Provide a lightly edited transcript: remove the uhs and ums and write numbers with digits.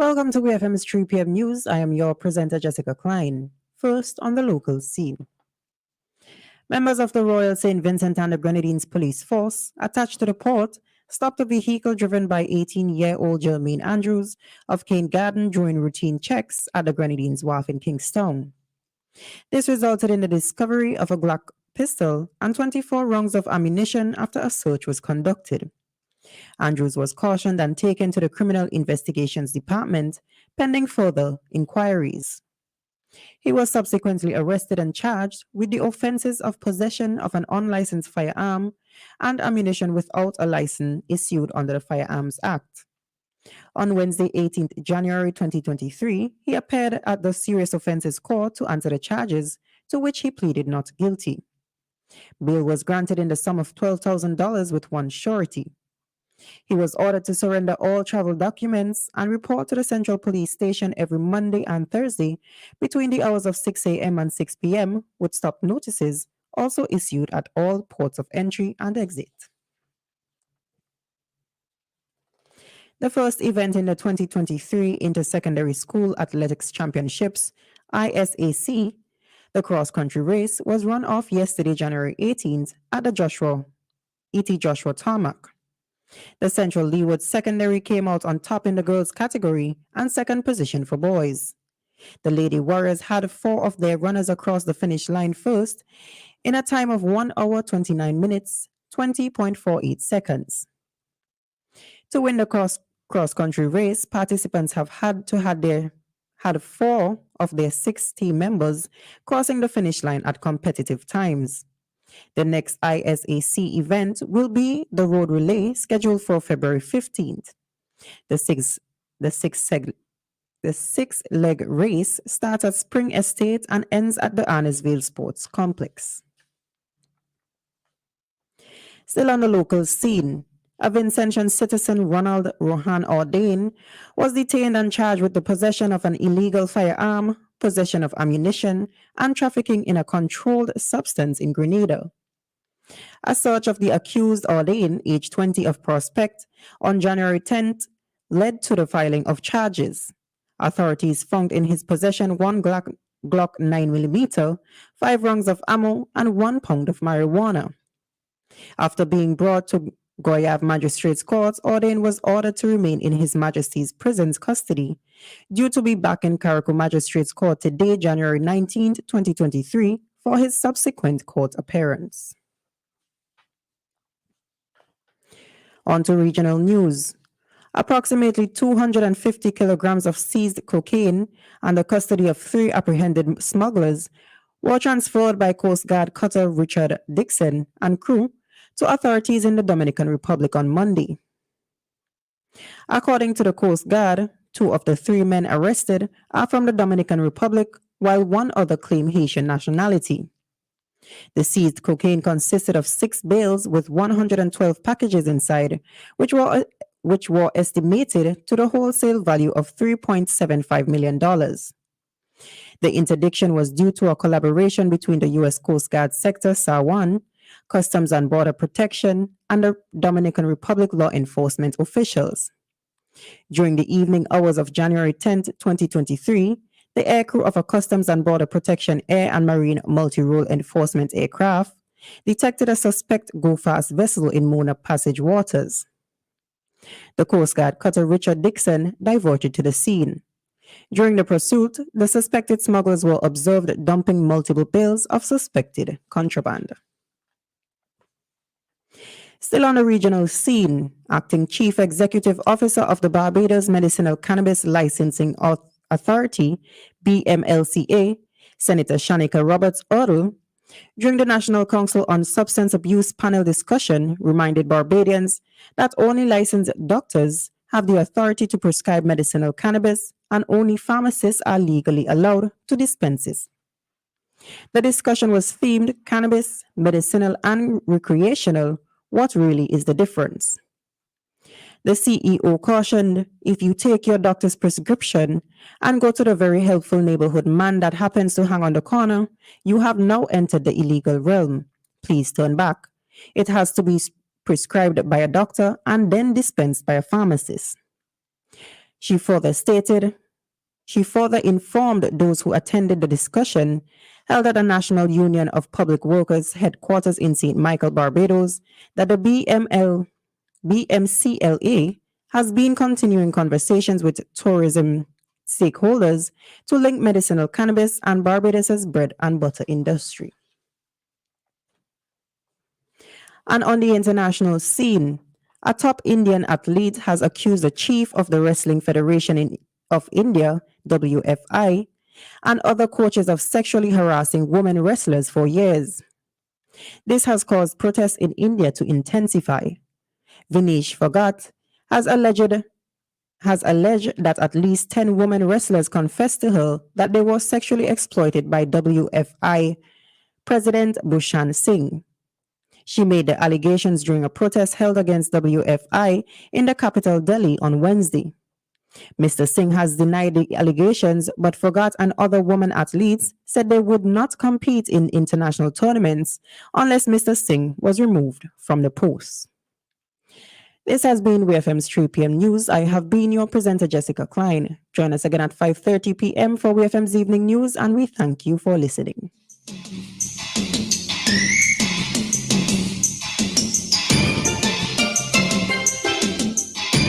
Welcome to WEFM's 3 p.m. news. I am your presenter, Jessica Klein. First, on the local scene. Members of the Royal St. Vincent and the Grenadines Police Force, attached to the port, stopped a vehicle driven by 18-year-old Jermaine Andrews of Cane Garden during routine checks at the Grenadines Wharf in Kingstown. This resulted in the discovery of a Glock pistol and 24 rounds of ammunition after a search was conducted. Andrews was cautioned and taken to the Criminal Investigations Department pending further inquiries. He was subsequently arrested and charged with the offenses of possession of an unlicensed firearm and ammunition without a license issued under the Firearms Act. On Wednesday, 18th January 2023, he appeared at the Serious Offences Court to answer the charges, to which he pleaded not guilty. Bail was granted in the sum of $12,000 with one surety. He was ordered to surrender all travel documents and report to the Central Police Station every Monday and Thursday between the hours of 6 a.m. and 6 p.m. with stop notices also issued at all ports of entry and exit. The first event in the 2023 Inter-Secondary School Athletics Championships, ISAC, the cross-country race, was run off yesterday, January 18th, at the E.T. Joshua Tarmac. The Central Leeward Secondary came out on top in the girls' category and second position for boys. The Lady Warriors had 4 of their runners across the finish line first in a time of 1 hour 29 minutes, 20.48 seconds. To win the cross-country race, participants have had 4 of their 6 team members crossing the finish line at competitive times. The next ISAC event will be the road relay scheduled for February 15th. The six-leg race starts at Spring Estate and ends at the Arnesville Sports Complex. Still on the local scene, a Vincentian citizen, Ronald Rohan Ordain, was detained and charged with the possession of an illegal firearm, possession of ammunition, and trafficking in a controlled substance in Grenada. A search of the accused Ordain, age 20 of Prospect, on January 10th led to the filing of charges. Authorities found in his possession 1 Glock 9mm, 5 rounds of ammo, and 1 pound of marijuana. After being brought to Goyave Magistrates Court, Ordain was ordered to remain in His Majesty's prison's custody, due to be back in Carriacou Magistrates Court today, January 19, 2023, for his subsequent court appearance. On to regional news. Approximately 250 kilograms of seized cocaine and the custody of 3 apprehended smugglers were transferred by Coast Guard cutter Richard Dixon and crew to authorities in the Dominican Republic on Monday. According to the Coast Guard, 2 of the 3 men arrested are from the Dominican Republic, while 1 other claimed Haitian nationality. The seized cocaine consisted of 6 bales with 112 packages inside, which were estimated to the wholesale value of $3.75 million. The interdiction was due to a collaboration between the U.S. Coast Guard Sector SAR-1, Customs and Border Protection, and the Dominican Republic law enforcement officials. During the evening hours of January 10, 2023, the aircrew of a Customs and Border Protection air and marine multi-role enforcement aircraft detected a suspect go-fast vessel in Mona Passage waters. The Coast Guard cutter Richard Dixon diverted to the scene. During the pursuit, the suspected smugglers were observed dumping multiple bales of suspected contraband. Still on the regional scene, Acting Chief Executive Officer of the Barbados Medicinal Cannabis Licensing Authority, BMLCA, Senator Shanika Roberts-Urdle, during the National Council on Substance Abuse panel discussion, reminded Barbadians that only licensed doctors have the authority to prescribe medicinal cannabis and only pharmacists are legally allowed to dispense it. The discussion was themed Cannabis, Medicinal and Recreational, what really is the difference? The CEO cautioned, if you take your doctor's prescription and go to the very helpful neighborhood man that happens to hang on the corner, you have now entered the illegal realm. Please turn back. It has to be prescribed by a doctor and then dispensed by a pharmacist. She further stated, she further informed those who attended the discussion held at the National Union of Public Workers headquarters in St. Michael, Barbados, that the BMCLA has been continuing conversations with tourism stakeholders to link medicinal cannabis and Barbados's bread and butter industry. And on the international scene, a top Indian athlete has accused the chief of the Wrestling Federation of India, WFI, and other coaches of sexually harassing women wrestlers for years. This has caused protests in India to intensify. Vinesh Phogat has alleged that at least 10 women wrestlers confessed to her that they were sexually exploited by WFI President Bhushan Singh. She made the allegations during a protest held against WFI in the capital Delhi on Wednesday. Mr. Singh has denied the allegations, but Phogat and other women athletes said they would not compete in international tournaments unless Mr. Singh was removed from the post. This has been WEFM's 3 p.m. news. I have been your presenter, Jessica Klein. Join us again at 5:30 p.m. for WEFM's evening news, and we thank you for listening.